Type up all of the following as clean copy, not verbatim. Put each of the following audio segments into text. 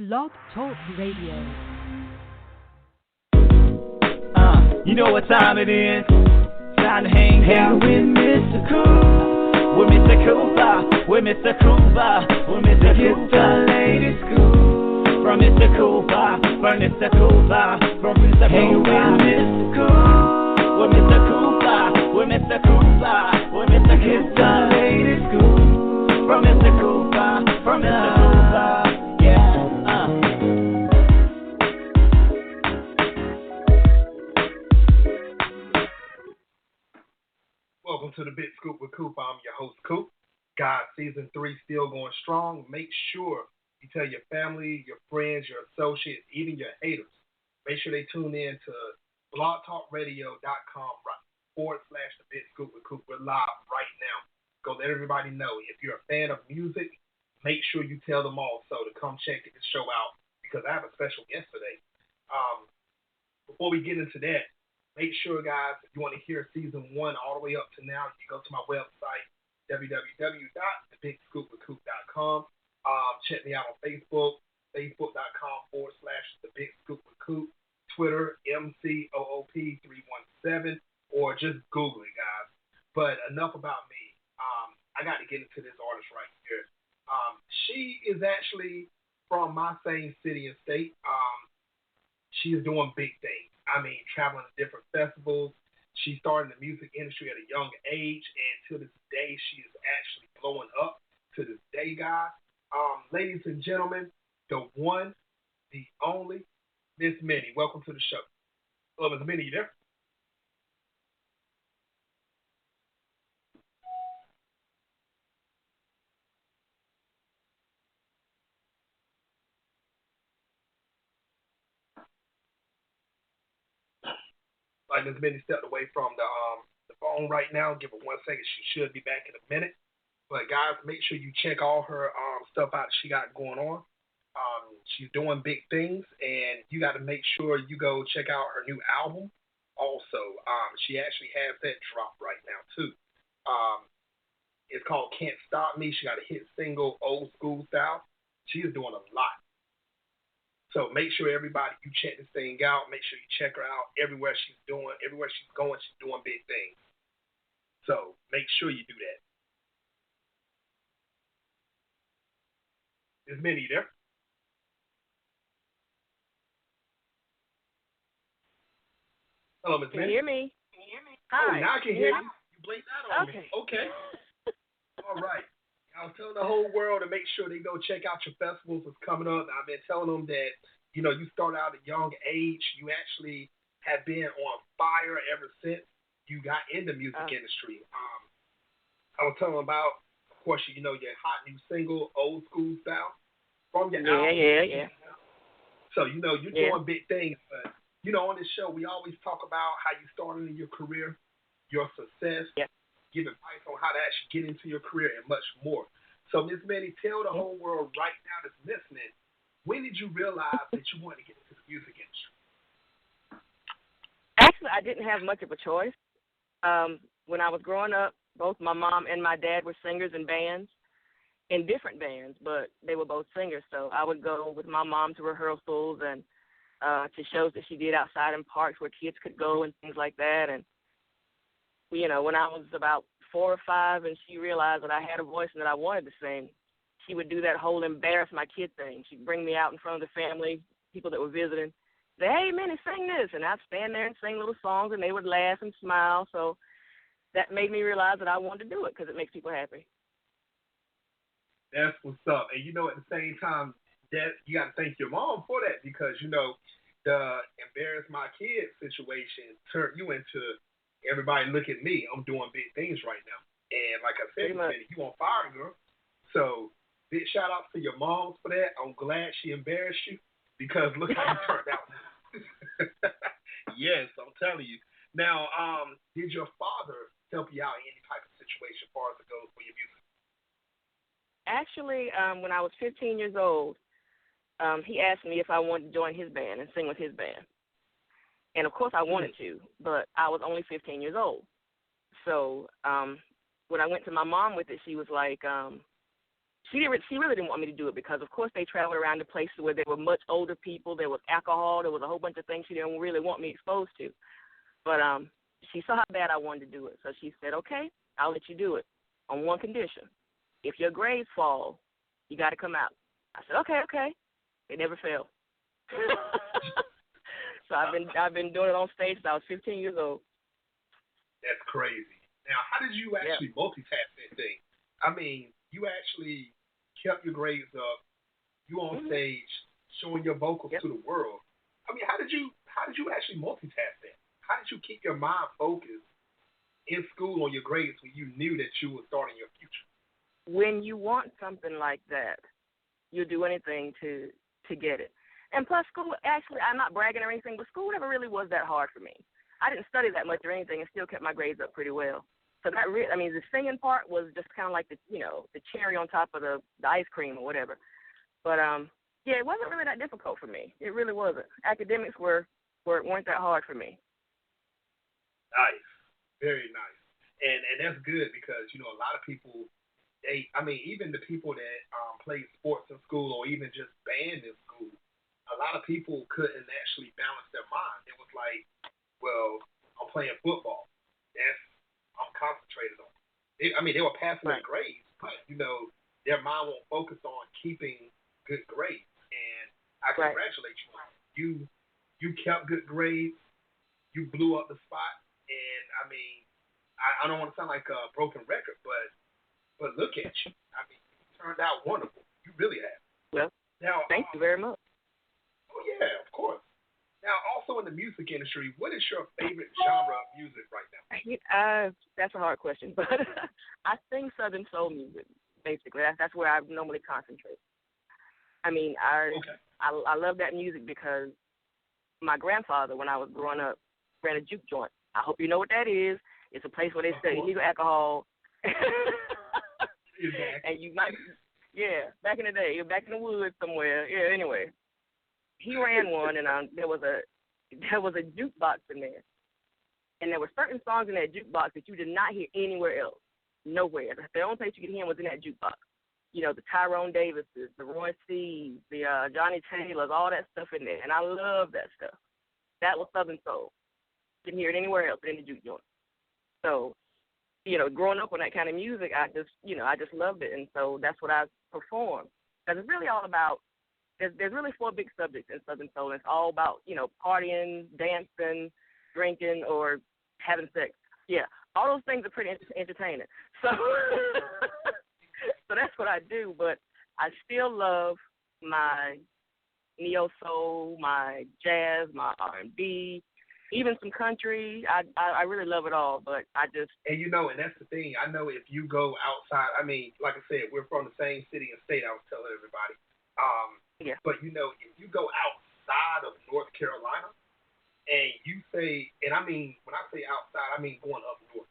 Blog Talk Radio. You know what time it is. Time to hang out with Mr. Coop. With Mr. Coop, with Mr. Coop, with Mr. Coop, lady school. From Mr. Coop, from Mr. Coop, from Mr. Coop. Hang with Mr. Coop. With Mr. Coop, with Mr. Coop, with Mr. Coop, lady school. From Mr. Coop, from Mr. Coop, yeah. Welcome to the Big Scoop with Coop. I'm your host, Coop. God, Season 3 still going strong. Make sure you tell your family, your friends, your associates, even your haters. Make sure they tune in to blogtalkradio.com /The Big Scoop with Coop. We're live right now. Go let everybody know. If you're a fan of music, make sure you tell them also to come check this show out because I have a special guest today. Before we get into that, make sure, guys, if you want to hear Season 1 all the way up to now, you go to my website, www.thebigscoopwithcoop.com. Check me out on Facebook, facebook.com /The Big Scoop with Coop, Twitter, MCOOP317, or just Google it, guys. But enough about me. I got to get into this artist right here. She is actually from my same city and state. She is doing big things. I mean, traveling to different festivals. She started in the music industry at a young age, and to this day, she is actually blowing up to this day, guys. Ladies and gentlemen, the one, the only, Miss Minnie. Welcome to the show. Hello, Miss Minnie, you there? Like Miss Minnie stepped away from the phone right now. Give her 1 second. She should be back in a minute. But guys, make sure you check all her stuff out she got going on. She's doing big things, and you got to make sure you go check out her new album. Also, she actually has that drop right now too. It's called Cant Stop Me. She got a hit single, Ole School Style. She is doing a lot. So make sure everybody, you check this thing out. Make sure you check her out everywhere she's going, she's doing big things. So make sure you do that. Miss Minnie, you there? Hello, Miss Minnie. Can you hear me? Oh, Hi. now I can hear you. You blinked out on Okay. me. Okay. All right. I was telling the whole world to make sure they go check out your festivals that's coming up. I've been telling them that, you know, you start out at a young age. You actually have been on fire ever since you got in the music industry. I was telling them about, of course, you know, your hot new single, Ole School Style, from your album. Yeah. So, you know, you're doing big things. But, you know, on this show, we always talk about how you started in your career, your success. Yeah. Give advice on how to actually get into your career and much more. So, Miss Manny, tell the whole world right now that's listening, when did you realize that you wanted to get into the music industry? Actually, I didn't have much of a choice. When I was growing up, both my mom and my dad were singers in bands, in different bands, but they were both singers. So I would go with my mom to rehearsals and to shows that she did outside in parks where kids could go and things like that. And you know, when I was about 4 or 5 and she realized that I had a voice and that I wanted to sing, she would do that whole embarrass my kid thing. She'd bring me out in front of the family, people that were visiting, say, hey, Minnie, sing this. And I'd stand there and sing little songs, and they would laugh and smile. So that made me realize that I wanted to do it because it makes people happy. That's what's up. And, you know, at the same time, that you got to thank your mom for that because, you know, the embarrass my kid situation turned you into everybody look at me. I'm doing big things right now. And like I said, you on fire, girl. So big shout outs to your moms for that. I'm glad she embarrassed you because look how you turned out. Yes, I'm telling you. Now, did your father help you out in any type of situation as far as it goes for your music? Actually, when I was 15 years old, he asked me if I wanted to join his band and sing with his band. And, of course, I wanted to, but I was only 15 years old. So when I went to my mom with it, she was like, she really didn't want me to do it because, of course, they traveled around to places where there were much older people. There was alcohol. There was a whole bunch of things she didn't really want me exposed to. But she saw how bad I wanted to do it. So she said, okay, I'll let you do it on one condition. If your grades fall, you got to come out. I said, okay. They never failed. So I've been doing it on stage since I was 15 years old. That's crazy. Now, how did you actually multitask that thing? I mean, you actually kept your grades up. You on stage showing your vocals to the world. I mean, how did you actually multitask that? How did you keep your mind focused in school on your grades when you knew that you were starting your future? When you want something like that, you'll do anything to get it. And plus, school, actually, I'm not bragging or anything, but school never really was that hard for me. I didn't study that much or anything and still kept my grades up pretty well. So the singing part was just kind of like the cherry on top of the ice cream or whatever. But, it wasn't really that difficult for me. It really wasn't. Academics weren't that hard for me. Nice. Very nice. And that's good because, a lot of people, even the people that played sports in school or even just band in school, a lot of people couldn't actually balance their mind. It was like, well, I'm playing football. I'm concentrated on it. They were passing their grades, but, their mind won't focus on keeping good grades. And I congratulate you on it. You kept good grades. You blew up the spot. And, I don't want to sound like a broken record, but look at you. You turned out wonderful. You really have. Well, now, thank you very much. Oh, yeah, of course. Now, also in the music industry, what is your favorite genre of music right now? That's a hard question, but I sing Southern soul music, basically. That's where I normally concentrate. I love that music because my grandfather, when I was growing up, ran a juke joint. I hope you know what that is. It's a place where they sell illegal alcohol. And you might, back in the day, you're back in the woods somewhere. Yeah, anyway. He ran one, and there was a jukebox in there. And there were certain songs in that jukebox that you did not hear anywhere else. Nowhere. The only place you could hear them was in that jukebox. The Tyrone Davises, the Roy C's, the Johnny Taylors, all that stuff in there. And I love that stuff. That was Southern Soul. Didn't hear it anywhere else but in the juke joint. So, growing up on that kind of music, I just loved it. And so that's what I perform. Because it's really all about, there's really 4 big subjects in Southern Soul. It's all about, partying, dancing, drinking, or having sex. Yeah, all those things are pretty entertaining. So, so that's what I do. But I still love my neo soul, my jazz, my R&B, even some country. I really love it all. But I just and that's the thing. I know if you go outside. Like I said, we're from the same city and state. I was telling everybody. But if you go outside of North Carolina, and you say, and when I say outside, I mean going up north.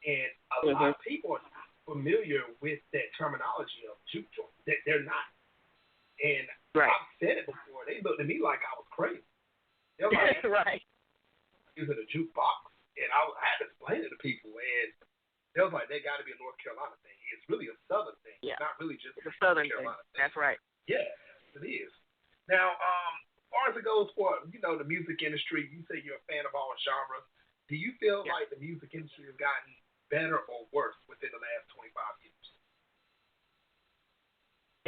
And a lot of people are not familiar with that terminology of juke joint. They're not. And I've said it before. They looked at me like I was crazy. They're like, right. Is it a jukebox? And I had to explain it to people. And they was like, they got to be a North Carolina thing. It's really a Southern thing. Yeah. It's not really just a Southern thing. That's right. Yeah, it is. Now, as far as it goes for, the music industry, you say you're a fan of all genres. Do you feel like the music industry has gotten better or worse within the last 25 years?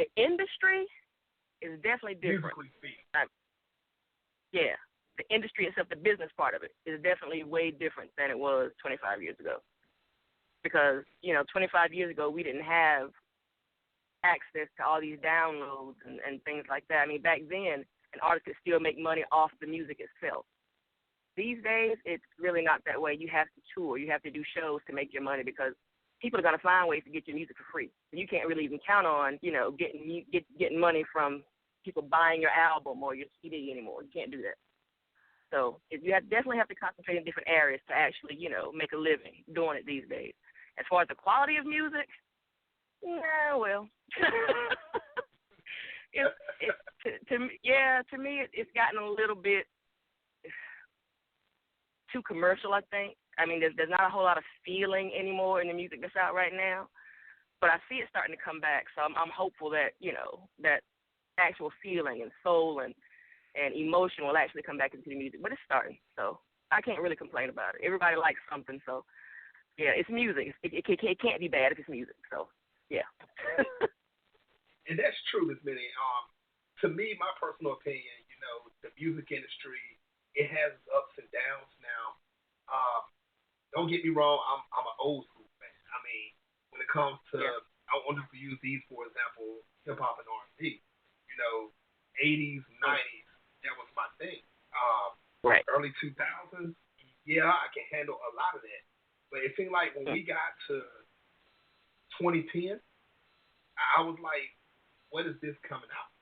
The industry is definitely different. Musically speaking. The industry itself, the business part of it, is definitely way different than it was 25 years ago. Because, 25 years ago, we didn't have access to all these downloads and things like that. Back then, an artist could still make money off the music itself. These days, it's really not that way. You have to tour. You have to do shows to make your money because people are going to find ways to get your music for free. You can't really even count on, getting money from people buying your album or your CD anymore. You can't do that. So you definitely have to concentrate in different areas to actually, make a living doing it these days. As far as the quality of music, well, to me, it's gotten a little bit too commercial, I think. There's not a whole lot of feeling anymore in the music that's out right now. but I see it starting to come back. So I'm hopeful that, that actual feeling and soul and emotion will actually come back into the music. But it's starting, so I can't really complain about it. Everybody likes something, so yeah, it's music. It can't be bad if it's music. So yeah. And that's true, Miss Minnie. To me, my personal opinion, the music industry, it has its ups and downs. Now, don't get me wrong, I'm an old school fan. I mean, when it comes to, I want to use these for example, hip hop and R&B. 80s, 90s, that was my thing. Right. Early 2000s, yeah, I can handle a lot of that. But it seemed like when we got to 2010, I was like, what is this coming out?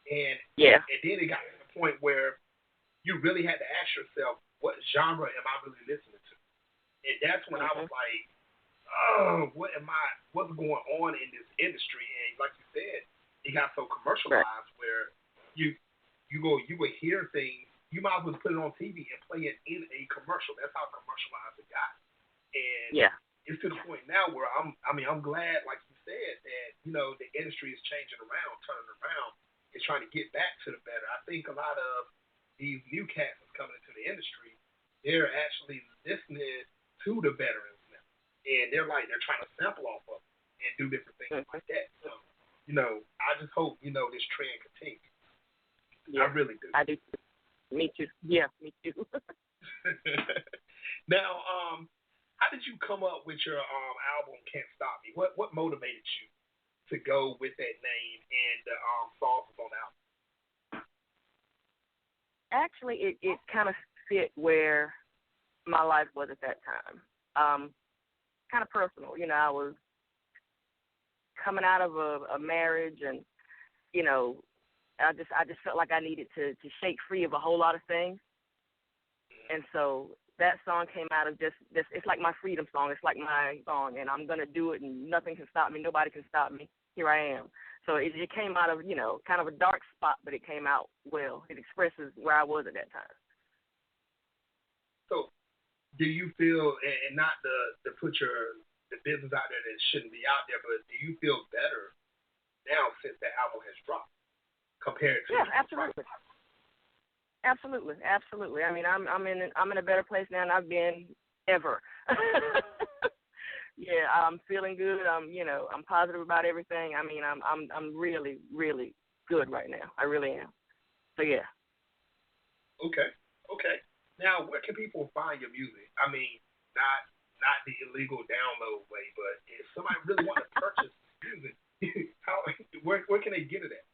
And then it got to the point where you really had to ask yourself, what genre am I really listening to? And that's when I was like, oh, what's going on in this industry? And like you said, it got so commercialized where you would hear things, you might as well put it on TV and play it in a commercial. That's how commercialized it got. And it's to the point now where I'm glad, like you said, that, the industry is changing around, turning around, and trying to get back to the better. I think a lot of these new cats that's coming into the industry, they're actually listening to the veterans now. And they're trying to sample off of them and do different things like that. So, I just hope, this trend continues. Yeah, I really do. I do. Me too. Yeah, me too. Now, how did you come up with your album Can't Stop Me? What motivated you to go with that name and the songs on the album? Actually, it kind of fit where my life was at that time. Kind of personal. I was coming out of a marriage, and I just felt like I needed to shake free of a whole lot of things. And so that song came out of just it's like my freedom song. It's like my song, and I'm gonna do it, and nothing can stop me. Nobody can stop me. Here I am. So it came out of kind of a dark spot, but it came out well. It expresses where I was at that time. So, do you feel, and not to put the business out there that shouldn't be out there, but do you feel better now since that album has dropped compared to? Yeah, absolutely. Absolutely. I mean, I'm in a better place now than I've been ever. Yeah, I'm feeling good. I'm positive about everything. I mean, I'm really, really good right now. I really am. So yeah. Okay. Now, where can people find your music? I mean, not the illegal download way, but if somebody really want to purchase music, where can they get it at?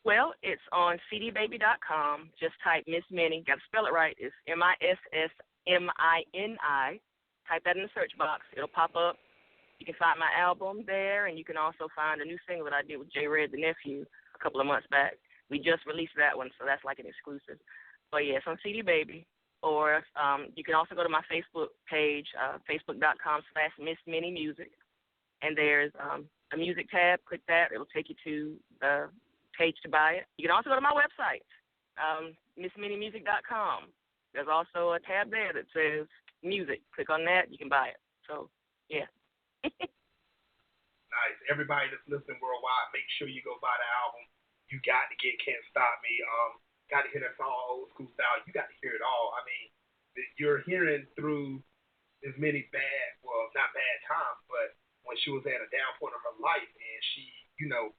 Well, it's on cdbaby.com. Just type Miss Minnie. Got to spell it right. It's MISSMINI. Type that in the search box. It'll pop up. You can find my album there, and you can also find a new single that I did with J. Red, the nephew, a couple of months back. We just released that one, so that's like an exclusive. But, yeah, it's on CD Baby. Or you can also go to my Facebook page, facebook.com/Miss Minnie Music. And there's a music tab. Click that. It'll take you to the page to buy it. You can also go to my website, MissMinnieMusic.com. There's also a tab there that says music. Click on that. You can buy it. So, yeah. Nice. Everybody that's listening worldwide, make sure you go buy the album. You got to get Can't Stop Me. Got to hear that song, Ole School Style. You got to hear it all. I mean, you're hearing through as many not bad times, but when she was at a down point of her life and she,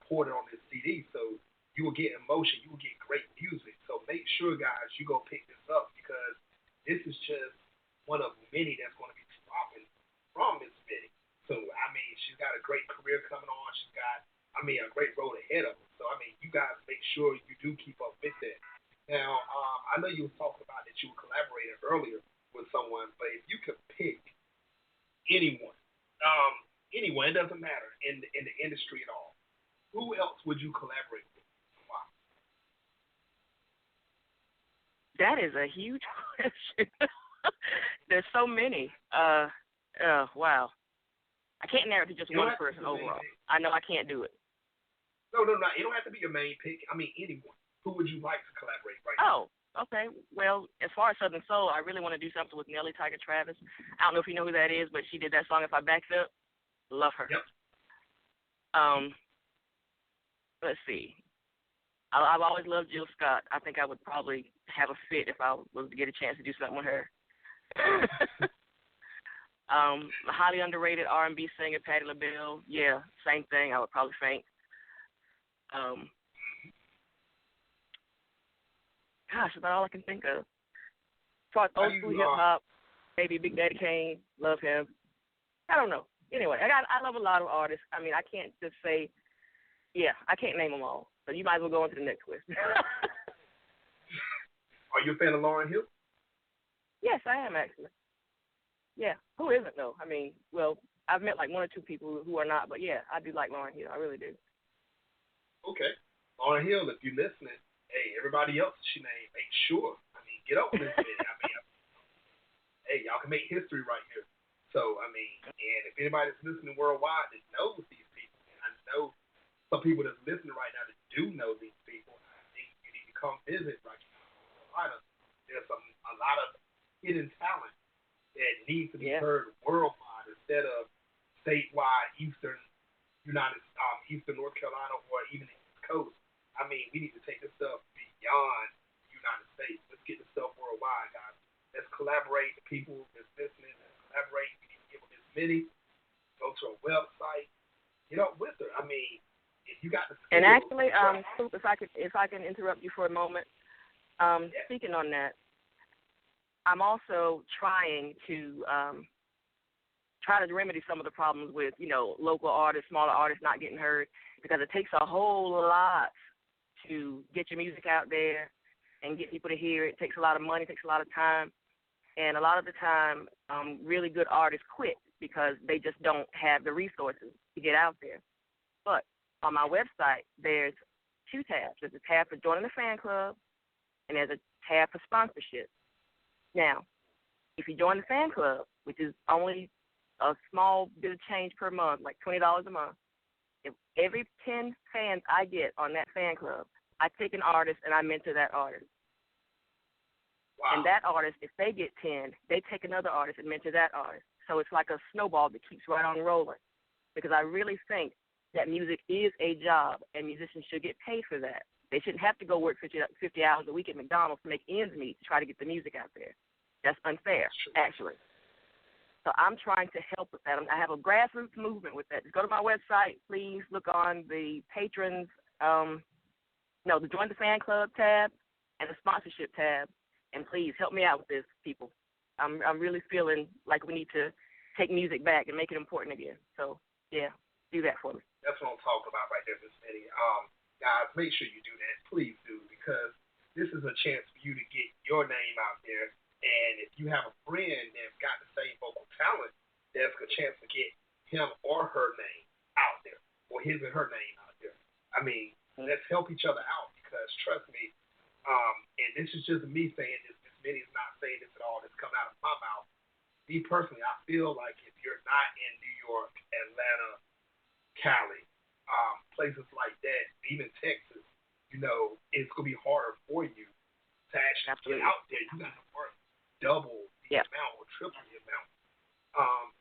poured it on this CD. So you will get emotion. You will get great music. So make sure, guys, you go pick this up because this is just one of many that's going to be dropping from Miss Minnie. So, I mean, she's got a great career coming on. She's got, a great road ahead of her. So, you guys make sure you do keep up with that. Now, I know you were talking about that you were collaborating earlier with someone, but if you could pick anyone, it doesn't matter in the industry at all, who else would you collaborate with? Why? That is a huge question. There's so many. Wow. I can't narrow it to just one person overall. I know I can't do it. No. You don't have to be your main pick. Anyone. Who would you like to collaborate right now? Oh, okay. Well, as far as Southern Soul, I really want to do something with Nelly Tiger Travis. I don't know if you know who that is, but she did that song, If I Backed Up. Love her. Yep. Let's see. I've always loved Jill Scott. I think I would probably have a fit if I was to get a chance to do something with her. Highly underrated R&B singer Patti LaBelle. Yeah, same thing. I would probably faint. Gosh, that's all I can think of. As far as old school hip hop, maybe Big Daddy Kane. Love him. I don't know. Anyway, I love a lot of artists. I mean, I can't just say, yeah, I can't name them all. So you might as well go on to the next question. Are you a fan of Lauryn Hill? Yes, I am actually. Yeah, who isn't though? I mean, well, I've met like one or two people who are not, but yeah, I do like Lauryn Hill. I really do. Okay. Lauryn Hill, if you're listening, hey, everybody else she named, make sure. I mean, get up with this video. I mean, hey, y'all can make history right here. So, I mean, and if anybody's listening worldwide that knows these people, and I know some people that's listening right now that do know these people, I think you need to come visit right now. There's a lot of hidden talent that needs to be heard worldwide instead of statewide, Eastern North Carolina, or even the East Coast. I mean, we need to take this stuff beyond the United States. Let's get this stuff worldwide, guys. Let's collaborate. The people that's listening, let's collaborate. We need to give them this many. Go to a website. Get up with her. I mean, if you got the skills. And actually, Coop, if I can interrupt you for a moment, speaking on that, I'm also trying to remedy some of the problems with, local artists, smaller artists not getting heard, because it takes a whole lot to get your music out there and get people to hear it. It takes a lot of money, it takes a lot of time, and a lot of the time, really good artists quit because they just don't have the resources to get out there. But on my website, there's two tabs. There's a tab for joining the fan club, and there's a tab for sponsorship. Now, if you join the fan club, which is only a small bit of change per month, like $20 a month, if every 10 fans I get on that fan club, I take an artist and I mentor that artist. Wow. And that artist, if they get 10, they take another artist and mentor that artist. So it's like a snowball that keeps right on rolling, because I really think that music is a job, and musicians should get paid for that. They shouldn't have to go work 50 hours a week at McDonald's to make ends meet to try to get the music out there. That's unfair, actually. So I'm trying to help with that. I have a grassroots movement with that. Just go to my website, please look on the patrons, the Join the Fan Club tab and the sponsorship tab, and please help me out with this, people. I'm really feeling like we need to take music back and make it important again. So, yeah, do that for me. That's what I'm talking about right there, Miss Minnie. Guys, make sure you do that. Please do, because this is a chance for you to get your name out there. And if you have a friend that's got the same vocal talent, there's a chance to get him or her name out there, or his and her name out there. I mean, let's help each other out, because trust me, and this is just me saying this, Miss Minnie is not saying this at all, this coming out of my mouth. Me personally, I feel like if you're not in New York, Atlanta, Cali, places like that, even Texas, it's going to be harder for you to actually get out there. You got to work double the amount or triple the amount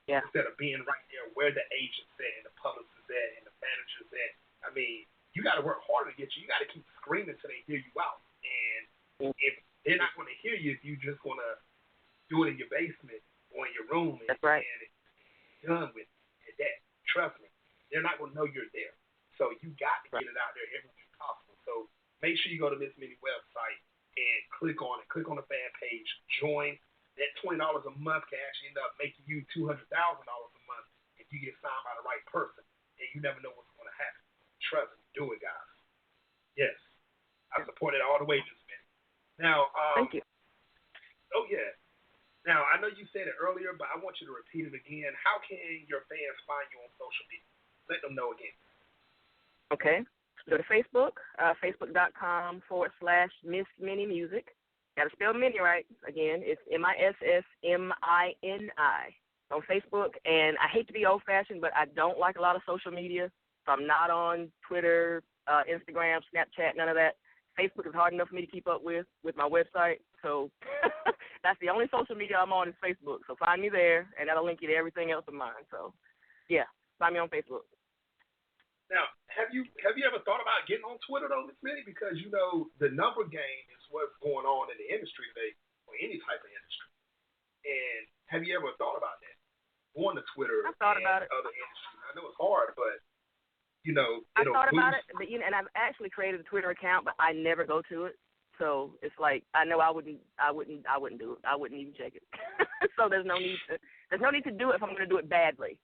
instead of being right there where the agent's at and the publicist at and the manager's at. I mean, you got to work harder to get you. You got to keep screaming until they hear you out. And if they're not going to hear you, if you just going to do it in your basement or in your room and it's done with it, that, trust me, they're not going to know you're there. So you got to get it out there every way possible. So make sure you go to Miss Minnie's website and click on it. Click on the fan page. Join. That $20 a month can actually end up making you $200,000 a month if you get signed by the right person. And you never know what's going to happen. Trust me. Do it, guys. Yes. I support it all the way, Miss Minnie. Now, thank you. Oh, yeah. Now, I know you said it earlier, but I want you to repeat it again. How can your fans find you on social media? Let them know again. Okay. Go to Facebook, facebook.com/Miss Minnie Music. Got to spell Minnie right. Again, it's MISSMINI on Facebook. And I hate to be old-fashioned, but I don't like a lot of social media. So I'm not on Twitter, Instagram, Snapchat, none of that. Facebook is hard enough for me to keep up with my website. So that's the only social media I'm on is Facebook. So find me there, and that'll link you to everything else of mine. So, yeah. Find me on Facebook. Now, have you ever thought about getting on Twitter though, Miss Minnie? Because you know the number game is what's going on in the industry today, or any type of industry. And have you ever thought about that? Going to Twitter I thought and about it. other industries. I know it's hard, but you know I it'll thought about boost. it, but and I've actually created a Twitter account, but I never go to it. So it's like I know I wouldn't do it. I wouldn't even check it. So there's no need to do it if I'm going to do it badly.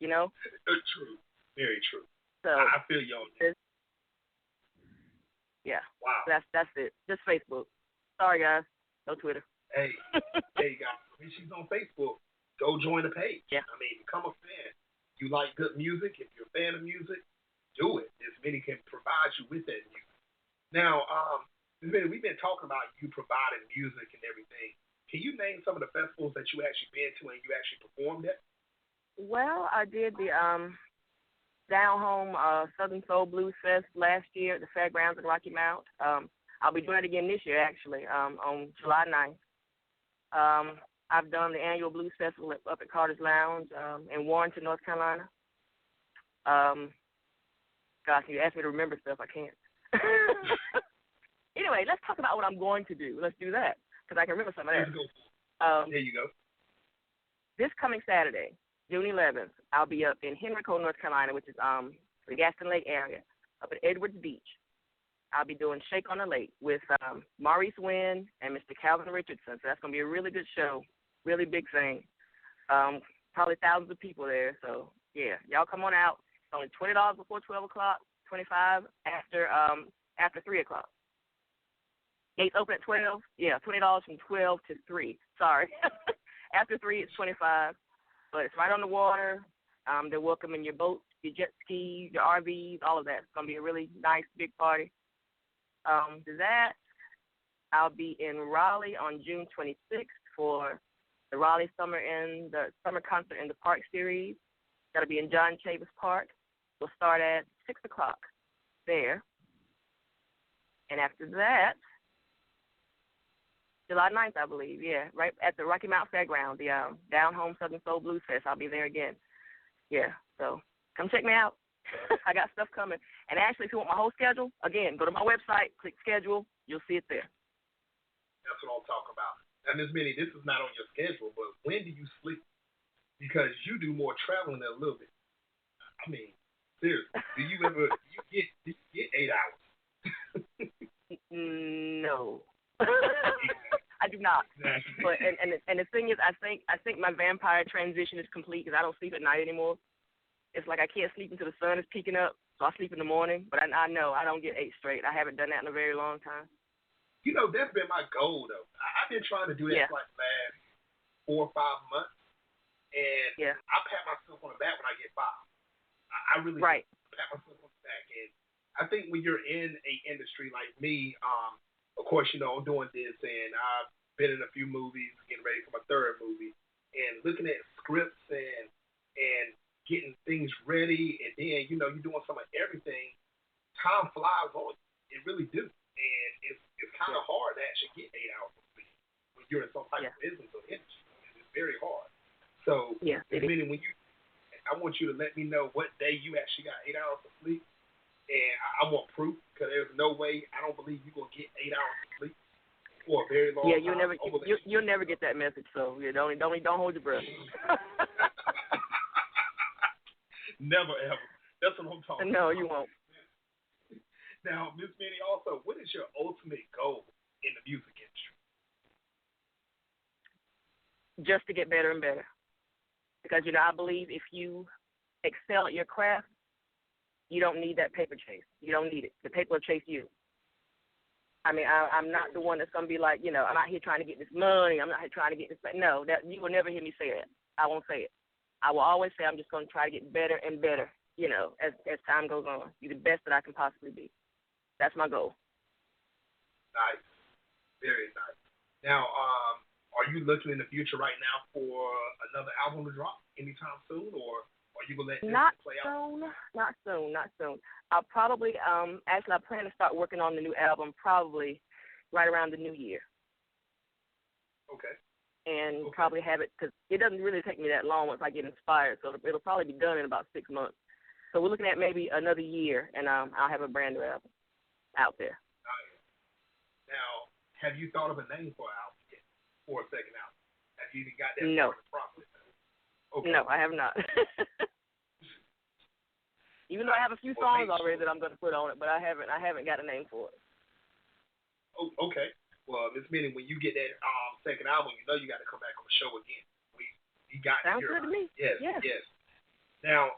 You know. True. Very true. So I feel you on that. Yeah. Wow. That's it. Just Facebook. Sorry guys. No Twitter. Hey, guys. If she's on Facebook, go join the page. Yeah. I mean, become a fan. You like good music. If you're a fan of music, do it. Miss Minnie can provide you with that music. Now, Miss Minnie, we've been talking about you providing music and everything. Can you name some of the festivals that you actually been to and you actually performed at? Well, I did the Down Home Southern Soul Blues Fest last year at the Fairgrounds in Rocky Mount. I'll be doing it again this year, actually, on July 9th. I've done the annual Blues Festival up at Carter's Lounge in Warrenton, North Carolina. Gosh, you asked me to remember stuff. I can't. Anyway, let's talk about what I'm going to do. Let's do that, because I can remember some of that. There you go. This coming Saturday, June 11th, I'll be up in Henrico, North Carolina, which is the Gaston Lake area, up at Edwards Beach. I'll be doing Shake on the Lake with Maurice Wynn and Mr. Calvin Richardson. So that's going to be a really good show, really big thing. Probably thousands of people there. So, yeah, y'all come on out. It's only $20 before 12 o'clock, $25 after 3 o'clock. Gates open at 12. Yeah, $20 from 12 to 3. Sorry. After 3, it's $25. But it's right on the water. They're welcoming your boats, your jet skis, your RVs, all of that. It's going to be a really nice, big party. To that, I'll be in Raleigh on June 26th for the Raleigh Summer Concert in the Park series. That'll be in John Chavis Park. We'll start at 6 o'clock there. And after that, July 9th, I believe, yeah, right at the Rocky Mount Fairground, the Down Home Southern Soul Blues Fest. I'll be there again. Yeah, so come check me out. I got stuff coming. And actually, if you want my whole schedule, again, go to my website, click schedule. You'll see it there. That's what I'm talking about. Now, Ms. Minnie, this is not on your schedule, but when do you sleep? Because you do more traveling than a little bit. I mean, seriously, do you get 8 hours? No. I do not. But and the thing is, I think my vampire transition is complete because I don't sleep at night anymore. It's like I can't sleep until the sun is peeking up, so I sleep in the morning. But I know I don't get 8 straight. I haven't done that in a very long time. You know, that's been my goal, though. I've been trying to do that for like the last 4 or 5 months, and I pat myself on the back when I get by. I really pat myself on the back, and I think when you're in a industry like me, of course, you know, I'm doing this, and I've been in a few movies, getting ready for my 3rd movie, and looking at scripts and getting things ready, and then, you know, you're doing some of everything. Time flies on you. It really do. And it's kind of hard to actually get 8 hours of sleep when you're in some type of business or industry. It's very hard. So, meaning I want you to let me know what day you actually got 8 hours of sleep. And I want proof, because there's no way, I don't believe you're going to get 8 hours of sleep for a very long time. Yeah, you'll never get that message, so don't hold your breath. Never, ever. That's what I'm talking about. No, you won't. Now, Miss Minnie, also, what is your ultimate goal in the music industry? Just to get better and better. Because, you know, I believe if you excel at your craft, you don't need that paper chase. You don't need it. The paper will chase you. I mean, I'm not the one that's going to be like, you know, I'm out here trying to get this money. I'm not here trying to get this. No, that you will never hear me say that. I won't say it. I will always say I'm just going to try to get better and better, you know, as time goes on. Be the best that I can possibly be. That's my goal. Nice. Very nice. Now, are you looking in the future right now for another album to drop anytime soon, or are you going to let this play out? Not soon. I'll probably, actually, I plan to start working on the new album probably right around the new year. Okay. and probably have it, because it doesn't really take me that long once I get inspired, so it'll probably be done in about 6 months. So we're looking at maybe another year, and I'll have a brand new album out there. Now, have you thought of a name for an album yet, for a second album? Have you even got that No. process? Okay. No, I have not. Even though I have a few songs already that I'm going to put on it, but I haven't got a name for it. Oh, okay. Well, this meaning when you get that second album, you know you got to come back on the show again. You got to hear. Sounds good to me. Yes, yes. Yes. Now,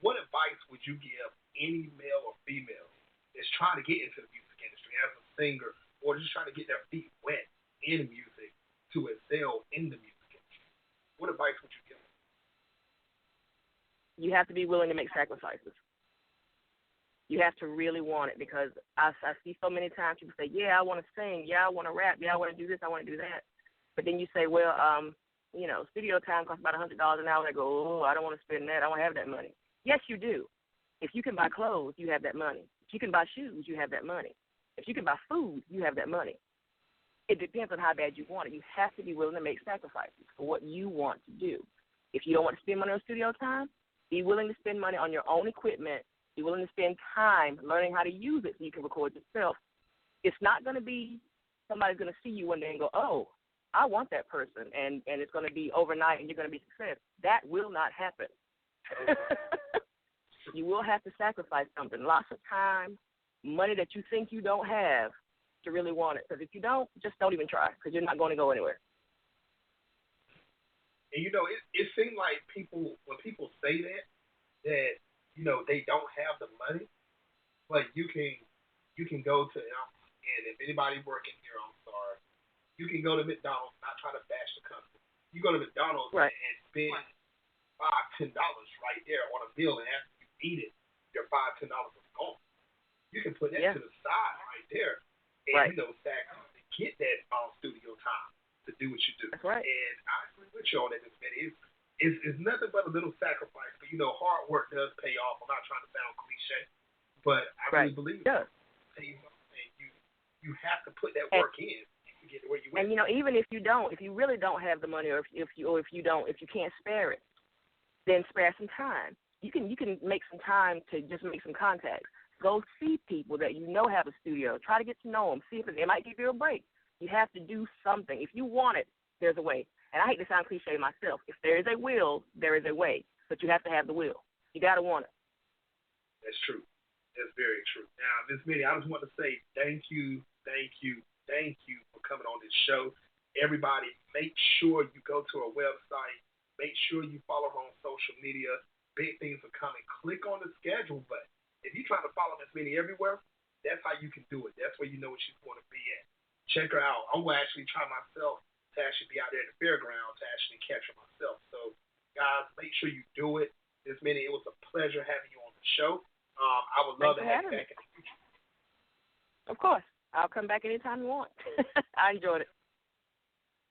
what advice would you give any male or female that's trying to get into the music industry as a singer, or just trying to get their feet wet in music to excel in the music industry? What advice would you give them? You have to be willing to make sacrifices. You have to really want it, because I see so many times people say, yeah, I want to sing, yeah, I want to rap, yeah, I want to do this, I want to do that. But then you say, well, studio time costs about $100 an hour. They go, oh, I don't want to spend that. I don't have that money. Yes, you do. If you can buy clothes, you have that money. If you can buy shoes, you have that money. If you can buy food, you have that money. It depends on how bad you want it. You have to be willing to make sacrifices for what you want to do. If you don't want to spend money on studio time, be willing to spend money on your own equipment. Be willing to spend time learning how to use it so you can record yourself. It's not going to be somebody's going to see you one day and go, oh, I want that person, and it's going to be overnight and you're going to be successful. That will not happen. You will have to sacrifice something, lots of time, money that you think you don't have to really want it. Because if you don't, just don't even try, because you're not going to go anywhere. And, it seems like when people say that, they don't have the money, but you can go to, and if anybody working here, I'm sorry, you can go to McDonald's, not trying to bash the company. You go to McDonald's right. and spend $5-10 right there on a meal, and after you eat it, your $5-10 is gone. You can put that to the side right there, and get that studio time to do what you do. That's right. And I agree with you on that. It's nothing but a little sacrifice, but hard work does pay off. I'm not trying to sound cliche, but I really believe it pays off, and you have to put that work in to get to where you want. And even if you really don't have the money, or if you can't spare it, then spare some time. You can make some time to just make some contacts. Go see people that have a studio. Try to get to know them. See if they might give you a break. You have to do something. If you want it, there's a way. And I hate to sound cliche myself. If there is a will, there is a way. But you have to have the will. You got to want it. That's true. That's very true. Now, Ms. Mitty, I just want to say thank you for coming on this show. Everybody, make sure you go to her website. Make sure you follow her on social media. Big things are coming. Click on the schedule button. If you're trying to follow Ms. Mitty everywhere, that's how you can do it. That's where you know where she's going to be at. Check her out. I'm going to actually try myself to actually be out there at the fairground to actually catch her myself. So, guys, make sure you do it. Ms. Mitty, it was a pleasure having you on the show. I would love to have you back in the future. Of course. I'll come back anytime you want. I enjoyed it.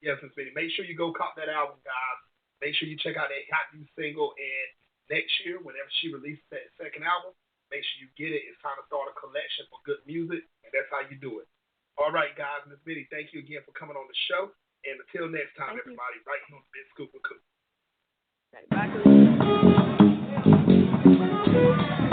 Yes, Ms. Mitty. Make sure you go cop that album, guys. Make sure you check out that hot new single. And next year, whenever she releases that second album, make sure you get it. It's time to start a collection for good music, and that's how you do it. All right, guys. Ms. Mitty, thank you again for coming on the show. And until next time, everybody, right here on Big Scoop with Coop. Bye, Coop.